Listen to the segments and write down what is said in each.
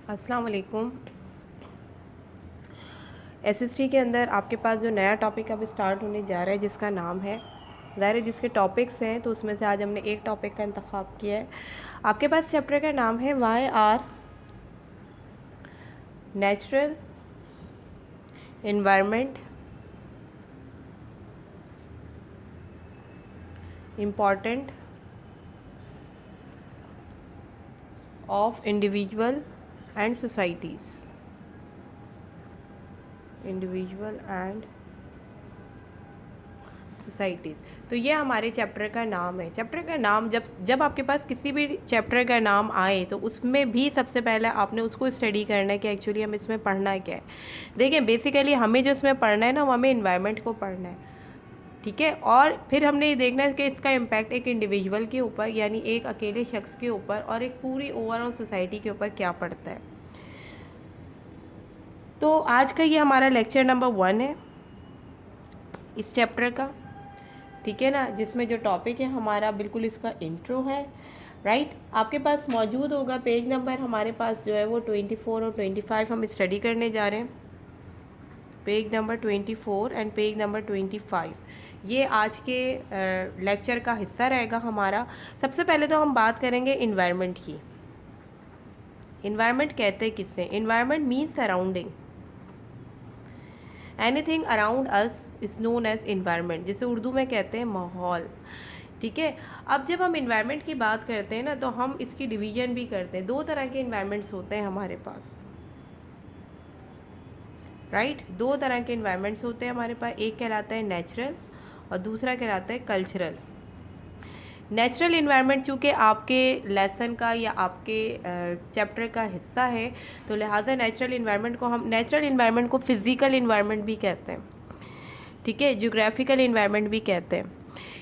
अस्सलाम वालेकुम। एसएसटी के अंदर आपके पास जो नया टॉपिक अब स्टार्ट होने जा रहा है जिसका नाम है, ज़ाहिर है जिसके टॉपिक्स हैं तो उसमें से आज हमने एक टॉपिक का इंतखाब किया है। आपके पास चैप्टर का नाम है why are natural environment important of individual and societies. Individual and societies, तो ये हमारे चैप्टर का नाम है। चैप्टर का नाम जब आपके पास किसी भी चैप्टर का नाम आए तो उसमें भी सबसे पहले आपने उसको स्टडी करना है कि एक्चुअली हमें इसमें पढ़ना क्या है। देखिए बेसिकली हमें जो इसमें पढ़ना है ना, वो हमें इन्वायरमेंट को पढ़ना है, ठीक है। और फिर हमने ये देखना है कि इसका इम्पैक्ट एक इंडिविजुअल के ऊपर यानी एक अकेले शख्स के ऊपर और एक पूरी ओवरऑल सोसाइटी के ऊपर क्या पड़ता है। तो आज का ये हमारा लेक्चर नंबर 1 है इस चैप्टर का, ठीक है ना, जिसमें जो टॉपिक है हमारा बिल्कुल इसका इंट्रो है, राइट। आपके पास मौजूद होगा पेज नंबर, हमारे पास जो है वो 24 और 25 हम स्टडी करने जा रहे हैं। Page number 24 and page number 25 ये आज के लेक्चर का हिस्सा रहेगा हमारा। सबसे पहले तो हम बात करेंगे इन्वायरमेंट की। इन्वायरमेंट कहते हैं किससे? Environment means surrounding, anything around us is known as environment, जिसे उर्दू में कहते हैं माहौल, ठीक है। अब जब हम इन्वायरमेंट की बात करते हैं ना तो हम इसकी डिवीजन भी करते हैं। 2 तरह के इन्वायरमेंट्स होते हैं हमारे पास, राइट। 2 तरह के इन्वायरमेंट्स होते हैं हमारे पास, एक कहलाता है नेचुरल और दूसरा कहलाता है कल्चरल। नेचुरल इन्वायरमेंट चूँकि आपके लेसन का या आपके चैप्टर का हिस्सा है तो लिहाजा नेचुरल इन्वायरमेंट को फिज़िकल इन्वायरमेंट भी कहते हैं, ठीक है, ज्योग्राफिकल इन्वायरमेंट भी कहते हैं।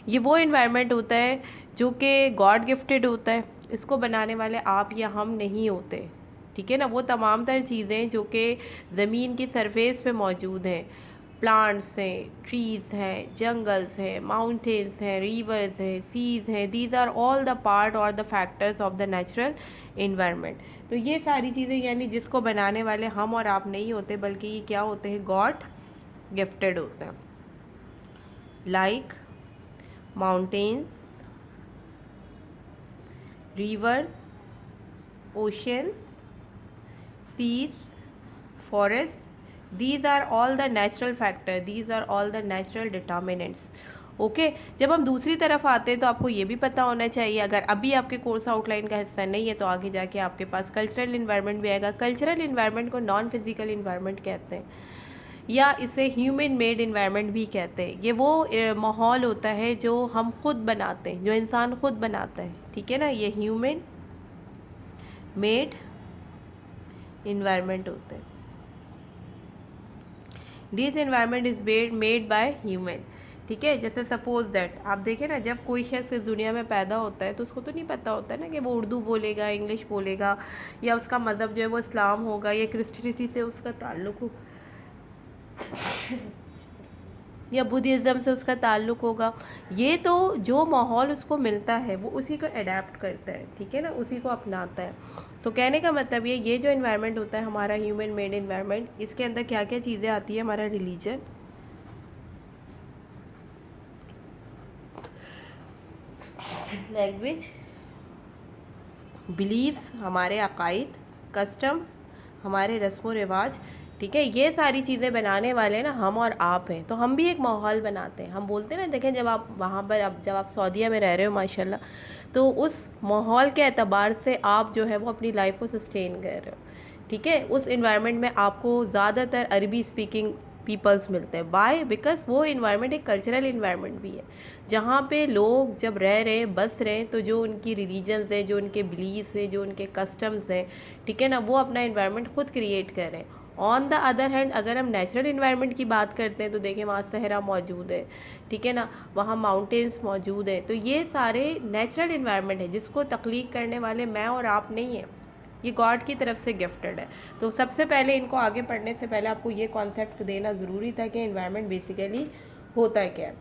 ये वो इन्वायरमेंट होता है जो कि गॉड गिफ्टेड होता है, इसको बनाने वाले आप या हम नहीं होते, ठीक है ना। वो तमाम तर चीज़ें जो कि ज़मीन की सरफेस पे मौजूद हैं, प्लांट्स हैं, ट्रीज़ हैं, जंगल्स हैं, माउंटेन्स हैं, रिवर्स हैं, सीज़ हैं, these are all the part और the factors of the natural environment. तो ये सारी चीज़ें यानी जिसको बनाने वाले हम और आप नहीं होते बल्कि ये क्या होते हैं, गॉड गिफ्टेड होते हैं। Like mountains, rivers, oceans, seas, forests, these are all the natural factor, these are all the natural determinants, okay. जब हम दूसरी तरफ आते हैं तो आपको ये भी पता होना चाहिए, अगर अभी आपके कोर्स आउटलाइन का हिस्सा नहीं है तो आगे जाके आपके पास कल्चरल इन्वायरमेंट भी आएगा। कल्चरल इन्वायरमेंट को नॉन फिजिकल इन्वायरमेंट कहते हैं या इसे ह्यूमन मेड इन्वायरमेंट भी कहते हैं। ये वो माहौल होता है जो हम खुद बनाते हैं, जो इंसान खुद बनाता है, ठीक है ना। ये ह्यूमन मेड इन्वायरमेंट होते हैं। This environment is made by human, ठीक है। जैसे सपोज दैट आप देखें ना, जब कोई शख्स इस दुनिया में पैदा होता है तो उसको तो नहीं पता होता है ना कि वो उर्दू बोलेगा, इंग्लिश बोलेगा, या उसका मज़हब जो है वो इस्लाम होगा या क्रिश्चियनिटी से उसका ताल्लुक हो या बुद्धिज़्म से उसका ताल्लुक होगा। ये तो जो माहौल उसको मिलता है वो उसी को अडेप्ट करता है, ठीक है ना, उसी को अपनाता है। तो कहने का मतलब ये जो इन्वायरमेंट होता है हमारा ह्यूमन मेड इन्वायरमेंट, इसके अंदर क्या क्या चीज़ें आती है? हमारा रिलीजन, लैंग्वेज, बिलीव्स, हमारे अकायद, कस्टम्स, हमारे रस्म व रिवाज, ठीक है। ये सारी चीज़ें बनाने वाले ना हम और आप हैं। तो हम भी एक माहौल बनाते हैं। हम बोलते हैं ना, देखें जब आप वहाँ पर अब जब आप सऊदीया में रह रहे हो माशाल्लाह, तो उस माहौल के एतबार से आप जो है वो अपनी लाइफ को सस्टेन कर रहे हो, ठीक है। उस इन्वायरमेंट में आपको ज़्यादातर अरबी स्पीकिंग पीपल्स मिलते हैं। वाई? बिकॉज वो इन्वायरमेंट एक कल्चरल इन्वायरमेंट भी है जहाँ पे लोग जब रह रहे हैं, बस रहे हैं, तो जो उनकी रिलीजन्स हैं, जो उनके बिलीव्स हैं, जो उनके कस्टम्स हैं, ठीक है ना, वो अपना इन्वायरमेंट खुद क्रिएट कर रहे हैं। ऑन द अदर हैंड अगर हम नेचुरल इन्वायरमेंट की बात करते हैं तो देखें वहाँ सहरा मौजूद है, ठीक है ना, वहाँ माउंटेन्स मौजूद हैं। तो ये सारे नेचुरल इन्वायरमेंट है जिसको तख्लीक करने वाले मैं और आप नहीं हैं, ये गॉड की तरफ से गिफ्टेड है। तो सबसे पहले इनको आगे पढ़ने से पहले आपको ये कॉन्सेप्ट देना ज़रूरी था कि इन्वायरमेंट बेसिकली होता क्या है।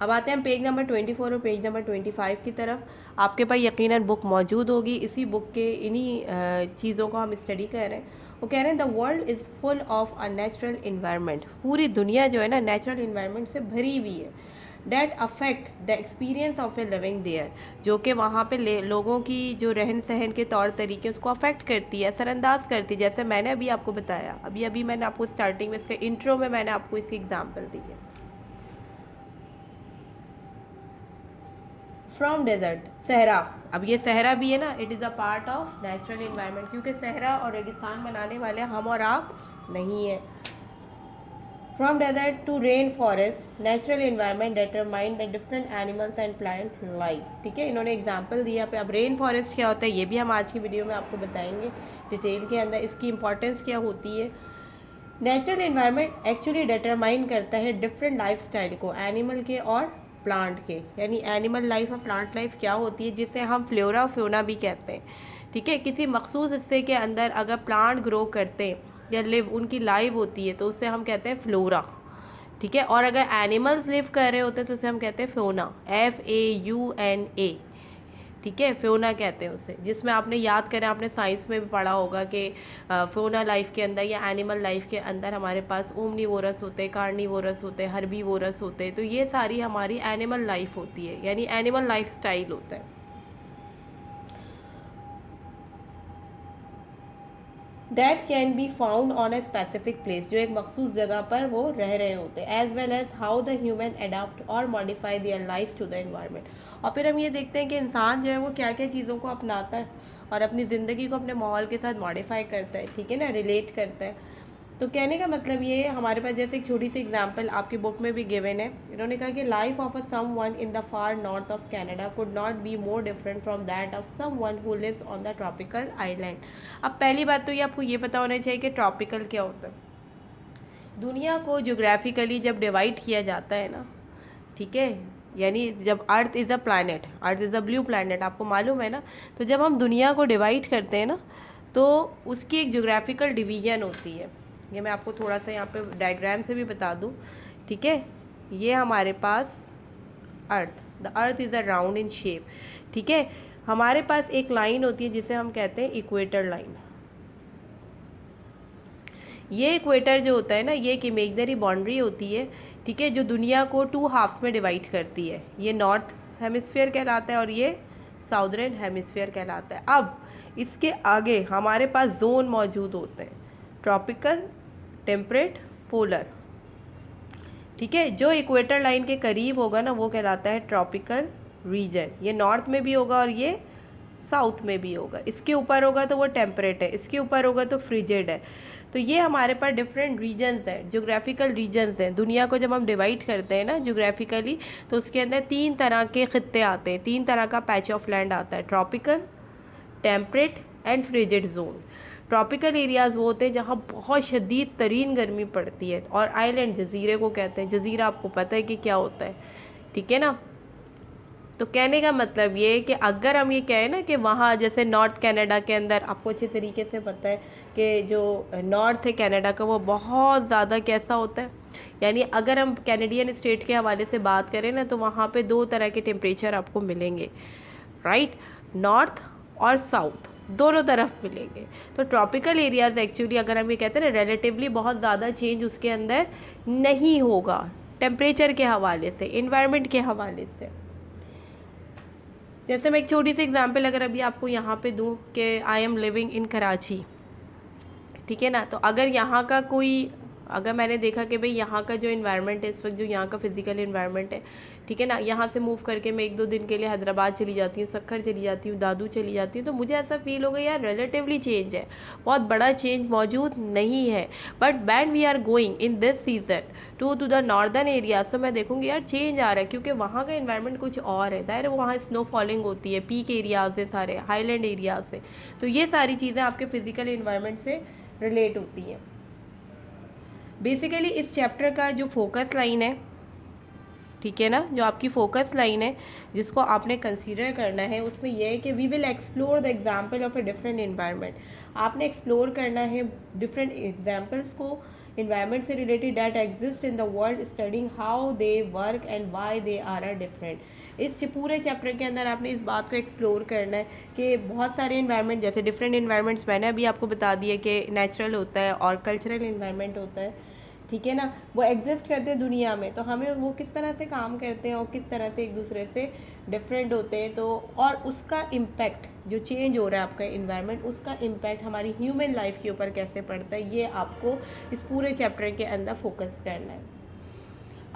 अब आते हैं पेज नंबर 24 और पेज नंबर 25 की तरफ। आपके पास यकीनन बुक मौजूद होगी। इसी बुक के इन्हीं चीज़ों को हम स्टडी कर रहे हैं। वो कह रहे हैं the world is full of a natural environment. पूरी दुनिया जो है ना नेचुरल इन्वायरमेंट से भरी हुई है। That affect the experience of a living there, जो कि वहाँ पे लोगों की जो रहन सहन के तौर तरीके उसको अफेक्ट करती है, असरअंदाज करती है। जैसे मैंने अभी आपको बताया, अभी मैंने आपको स्टार्टिंग में इसके इंट्रो में मैंने आपको इसकी एग्जाम्पल दी है। फ्रॉम डेजर्ट, सहरा। अब ये सहरा भी है ना, it is a part of natural environment, क्योंकि सहरा और रेगिस्तान बनाने वाले हम और आप नहीं है। From desert to rain forest, natural environment determine the different animals and plant life. ठीक है, इन्होंने एग्जाम्पल दिया पे। अब रेन फॉरेस्ट क्या होता है ये भी हम आज की वीडियो में आपको बताएंगे डिटेल के अंदर, इसकी इंपॉर्टेंस क्या होती है। नेचुरल इन्वायरमेंट एक्चुअली डिटरमाइन करता है डिफरेंट लाइफ स्टाइल को, एनिमल के और प्लांट के। यानी एनिमल लाइफ और प्लांट लाइफ क्या होती है, जिसे हम फ्लोरा और फ्योना भी कहते हैं। ठीक है, किसी मखसूस हिस्से के अंदर अगर प्लांट ग्रो करते हैं या लिव, उनकी लाइफ होती है तो उससे हम कहते हैं फ्लोरा। ठीक है, और अगर एनिमल्स लिव कर रहे होते हैं तो उसे हम कहते हैं फ्योना, FAUNA। ठीक है, फ्योना कहते हैं उसे, जिसमें आपने याद करें, आपने साइंस में भी पढ़ा होगा कि फ्योना लाइफ के अंदर या एनिमल लाइफ के अंदर हमारे पास ओमनीवोरस होते हैं, कार्निवोरस होते हैं, हर्बीवोरस होते हैं। तो ये सारी हमारी एनिमल लाइफ होती है, यानी एनिमल लाइफ स्टाइल होता है। That can be found on a specific place, जो एक मखसूस जगह पर वो रह रहे होते हैं। As well as how the human adapt और modify their life to the environment. और फिर हम ये देखते हैं कि इंसान जो है वो क्या क्या चीज़ों को अपनाता है और अपनी ज़िंदगी को अपने माहौल के साथ मॉडिफाई करता है। ठीक है ना, रिलेट करता है। तो कहने का मतलब ये है, हमारे पास जैसे एक छोटी सी एग्जांपल आपकी बुक में भी गिवन है। इन्होंने कहा कि life of a someone in the far north of Canada could not be more different from that of someone who lives on the tropical island. अब पहली बात तो ये आपको ये पता होना चाहिए कि ट्रॉपिकल क्या होता है। दुनिया को जोग्राफिकली जब डिवाइड किया जाता है ना, ठीक है, यानी जब अर्थ is a planet, earth is a blue planet, आपको मालूम है ना। तो जब हम दुनिया को डिवाइड करते हैं ना, तो उसकी एक जोग्राफिकल डिवीजन होती है। ये मैं आपको थोड़ा सा यहाँ पे डायग्राम से भी बता दूँ। ठीक है, ये हमारे पास earth, the earth is a round in shape. ठीक है, हमारे पास एक लाइन होती है जिसे हम कहते हैं इक्वेटर लाइन। ये इक्वेटर जो होता है ना, ये एक इमेजनरी बाउंड्री होती है। ठीक है, जो दुनिया को 2 हाफ्स में डिवाइड करती है। ये नॉर्थ हेमिस्फीयर कहलाता है और ये साउदर्न हेमिस्फीयर कहलाता है। अब इसके आगे हमारे पास जोन मौजूद होते हैं, ट्रॉपिकल, टेम्परेट, पोलर। ठीक है, जो इक्वेटर लाइन के करीब होगा ना वो कहलाता है ट्रॉपिकल रीजन। ये नॉर्थ में भी होगा और ये साउथ में भी होगा। इसके ऊपर होगा तो वो टेम्परेट है, इसके ऊपर होगा तो फ्रिजिड है। तो ये हमारे पास डिफरेंट रीजन्स हैं, जोग्राफिकल रीजन्स हैं। दुनिया को जब हम डिवाइड करते हैं ना जोग्राफिकली, तो उसके अंदर 3 तरह के खित्ते आते हैं, 3 तरह का पैच ऑफ लैंड आता है, tropical, temperate and frigid zone. Tropical areas वो होते हैं जहाँ बहुत शदीद तरीन गर्मी पड़ती है, और आइलैंड जजीरे को कहते हैं। जजीरा आपको पता है कि क्या होता है, ठीक है ना। तो कहने का मतलब ये है कि अगर हम ये कहें ना कि वहाँ जैसे नॉर्थ कनाडा के अंदर, आपको अच्छे तरीके से पता है कि जो नॉर्थ है कनाडा का वो बहुत ज़्यादा कैसा होता है। यानी अगर हम कैनेडियन स्टेट के हवाले से बात करें ना, तो वहाँ पे 2 तरह के टेम्परेचर आपको मिलेंगे, राइट, नॉर्थ और साउथ, दोनों तरफ मिलेंगे। तो ट्रॉपिकल एरियाज़ एक्चुअली अगर हम ये कहते हैं ना, रिलेटिवली बहुत ज़्यादा चेंज उसके अंदर नहीं होगा टेम्परेचर के हवाले से, इन्वायरमेंट के हवाले से। जैसे मैं एक छोटी सी एग्जांपल अगर अभी आपको यहाँ पे दूँ कि I am living in Karachi, ठीक है ना। तो अगर यहाँ का कोई, अगर मैंने देखा कि भाई यहाँ का जो इन्वायरमेंट है इस वक्त, जो यहाँ का फिजिकल इन्वायरमेंट है, ठीक है ना, यहाँ से मूव करके मैं 1-2 दिन के लिए हैदराबाद चली जाती हूँ, सक्खर चली जाती हूँ, दादू चली जाती हूँ, तो मुझे ऐसा फील होगा यार रिलेटिवली चेंज है, बहुत बड़ा चेंज मौजूद नहीं है। But when we are going in this season to the northern areas, तो मैं देखूँगी यार चेंज आ रहा है, क्योंकि वहाँ का इन्वायरमेंट कुछ और है। दायरे वहाँ स्नो फॉलिंग होती है, पीक एरियाज है, सारे हाईलैंड एरियाज है। तो ये सारी चीज़ें आपके फिजिकल इन्वायरमेंट से रिलेट होती हैं। बेसिकली इस चैप्टर का जो फोकस लाइन है, ठीक है ना, जो आपकी फोकस लाइन है जिसको आपने कंसीडर करना है, उसमें यह है कि we will explore the example of a different environment. आपने एक्सप्लोर करना है डिफरेंट एग्जांपल्स को इन्वायरमेंट से related that exist in the world, studying how they work and why they are different. इस पूरे चैप्टर के अंदर आपने इस बात को एक्सप्लोर करना है कि बहुत सारे इन्वायरमेंट, जैसे डिफरेंट इन्वायरमेंट्स मैंने अभी आपको बता दिया कि नेचुरल होता है और कल्चरल इन्वायरमेंट होता है, ठीक है ना, वो एग्जिस्ट करते हैं दुनिया में, तो हमें वो किस तरह से काम करते हैं और किस तरह से एक दूसरे से डिफरेंट होते हैं, तो और उसका इम्पैक्ट जो चेंज हो रहा है आपका इन्वायरमेंट, उसका इम्पैक्ट हमारी ह्यूमन लाइफ के ऊपर कैसे पड़ता है, ये आपको इस पूरे चैप्टर के अंदर फोकस करना है।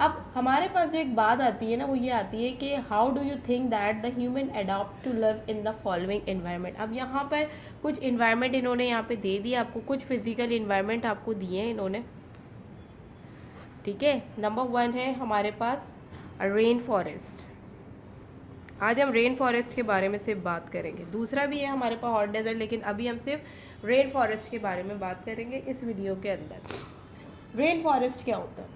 अब हमारे पास जो एक बात आती है ना, वो ये आती है कि how do you think that the human adopt to live in the following environment. अब यहाँ पर कुछ इन्वायरमेंट इन्होंने यहाँ पे दे दिया आपको, कुछ फिजिकल इन्वायरमेंट आपको दिए हैं इन्होंने, ठीक है। नंबर 1 है हमारे पास रेन फॉरेस्ट। आज हम रेन फॉरेस्ट के बारे में सिर्फ बात करेंगे। दूसरा भी है हमारे पास हॉट डेजर्ट, लेकिन अभी हम सिर्फ रेन फॉरेस्ट के बारे में बात करेंगे इस वीडियो के अंदर। रेन फॉरेस्ट क्या होता है?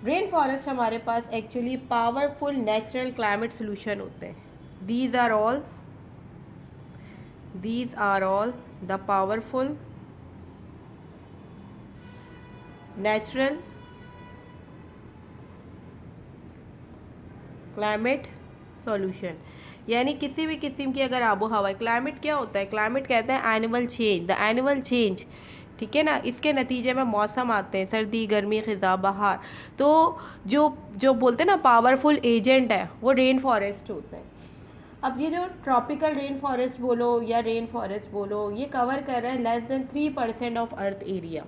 रेन फॉरेस्ट हमारे पास actually powerful natural climate solution होते हैं। These are all the powerful natural climate solution, यानी किसी भी किस्म की अगर आबो हवा, क्लाइमेट क्या होता है? क्लाइमेट कहते हैं annual change, the annual change, ठीक है ना। इसके नतीजे में मौसम आते हैं, सर्दी, गर्मी, ख़िज़ा, बहार। तो जो जो बोलते हैं ना पावरफुल एजेंट है, वो रेन फॉरेस्ट होता है। अब ये जो ट्रॉपिकल रेन फॉरेस्ट बोलो या रेन फॉरेस्ट बोलो, ये कवर कर रहा है less than 3% of earth area,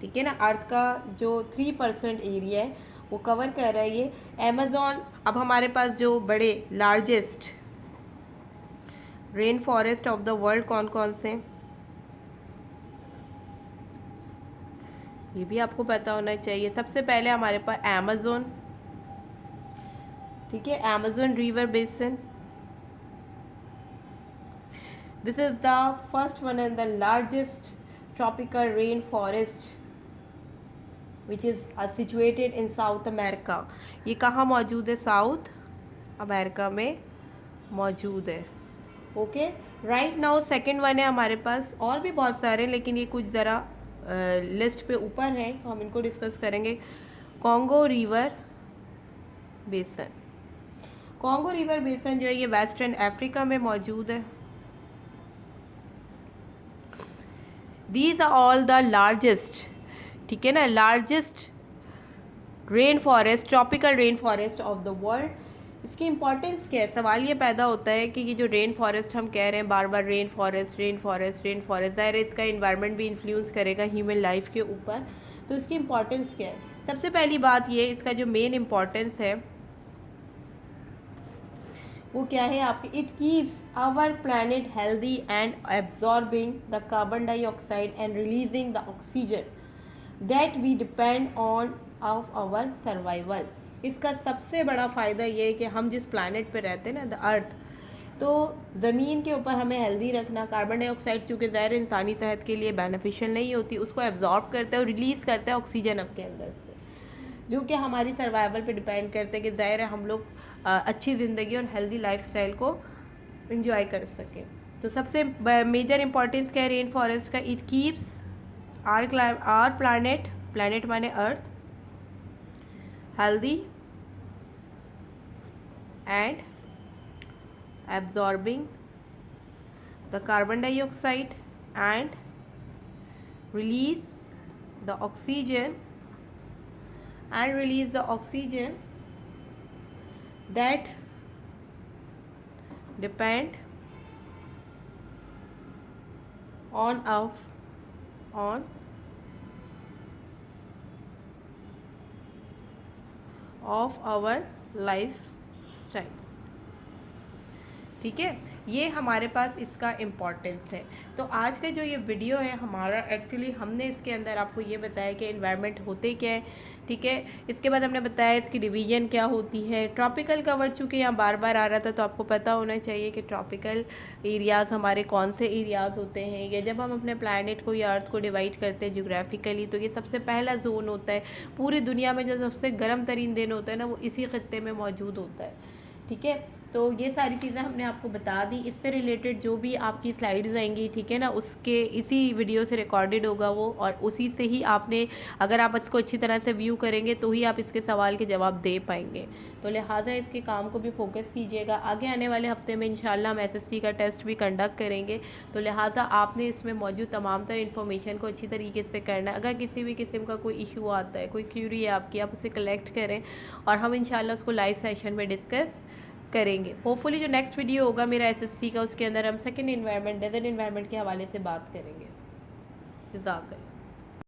ठीक है ना। अर्थ का जो 3% एरिया है वो कवर कर रहा है ये अमेज़न। अब हमारे पास जो बड़े largest rain forest of the world कौन कौन से, ये भी आपको पता होना चाहिए। सबसे पहले हमारे पास अमेज़न, ठीक है, Amazon river basin, this is the first one and the largest tropical rain forest which is situated in south America. ये कहाँ मौजूद है? साउथ अमेरिका में मौजूद है। Okay, right now second one है हमारे पास, और भी बहुत सारे लेकिन ये कुछ ज़रा लिस्ट पे ऊपर हैं तो हम इनको डिस्कस करेंगे। Congo river basin, Congo river basin जो है ये वेस्टर्न अफ्रीका में मौजूद है। These are all the largest, ठीक है ना, largest rain forest, tropical rain forest of the world. इसकी इंपॉर्टेंस क्या है? सवाल ये पैदा होता है कि ये जो रेन फॉरेस्ट हम कह रहे हैं बार बार, rain forest rain forest rain forest, ज़ाहिर है इसका इन्वायरमेंट भी इन्फ्लुएंस करेगा ह्यूमन लाइफ के ऊपर, तो इसकी इंपॉर्टेंस क्या है? सबसे पहली बात ये, इसका जो मेन इम्पॉर्टेंस है वो क्या है आपके, it keeps our planet healthy and absorbing the carbon dioxide and releasing the oxygen that we depend on of our survival. इसका सबसे बड़ा फ़ायदा ये है कि हम जिस प्लैनेट पे रहते हैं ना, द अर्थ, तो ज़मीन के ऊपर हमें हेल्दी रखना, कार्बन डाइऑक्साइड चूँकि ज़ाहिर इंसानी सेहत के लिए बेनिफिशियल नहीं होती, उसको एब्जॉर्ब करता है और रिलीज़ करता है ऑक्सीजन आपके अंदर से, जो कि हमारी सर्वाइवल पे डिपेंड करते हैं कि ज़ाहिर है हम लोग अच्छी ज़िंदगी और हेल्दी लाइफस्टाइल को इंजॉय कर सकें। तो सबसे मेजर इंपॉर्टेंस क्या है रेन फॉरेस्ट का? It keeps our planet, planet माने अर्थ, healthy and absorbing the carbon dioxide and release the oxygen that depend on of our life style, ठीक है। ये हमारे पास इसका इम्पॉर्टेंस है। तो आज का जो ये वीडियो है हमारा, एक्चुअली हमने इसके अंदर आपको ये बताया कि इन्वायरमेंट होते क्या है, ठीक है। इसके बाद हमने बताया इसकी डिवीजन क्या होती है। ट्रॉपिकल कवर चूँकि यहाँ बार बार आ रहा था तो आपको पता होना चाहिए कि ट्रॉपिकल एरियाज़ हमारे कौन से एरियाज़ होते हैं, या जब हम अपने प्लैनेट को या अर्थ को डिवाइड करते हैं जियोग्राफिकली, तो ये सबसे पहला जोन होता है। पूरी दुनिया में जो सबसे गर्म तरीन दिन होता है ना, वो इसी खत्ते में मौजूद होता है, ठीक है। तो ये सारी चीज़ें हमने आपको बता दी। इससे रिलेटेड जो भी आपकी स्लाइड्स आएंगी, ठीक है ना, उसके इसी वीडियो से रिकॉर्डेड होगा वो, और उसी से ही आपने, अगर आप इसको अच्छी तरह से व्यू करेंगे तो ही आप इसके सवाल के जवाब दे पाएंगे। तो लिहाजा इसके काम को भी फोकस कीजिएगा। आगे आने वाले हफ्ते में इंशाल्लाह हम एसएसटी का टेस्ट भी कंडक्ट करेंगे, तो लिहाजा आपने इसमें मौजूद तमाम तर इन्फॉर्मेशन को अच्छी तरीके से करना है। अगर किसी भी किस्म का कोई इशू आता है, कोई क्यूरी है आपकी, आप उसे कलेक्ट करें और हम इंशाल्लाह उसको लाइव सेशन में डिस्कस करेंगे। होपफुली जो नेक्स्ट वीडियो होगा मेरा एसएसटी का, उसके अंदर हम सेकंड इन्वायरमेंट, डेजर्ट इन्वायरमेंट के हवाले से बात करेंगे। जज़ाकल्लाह।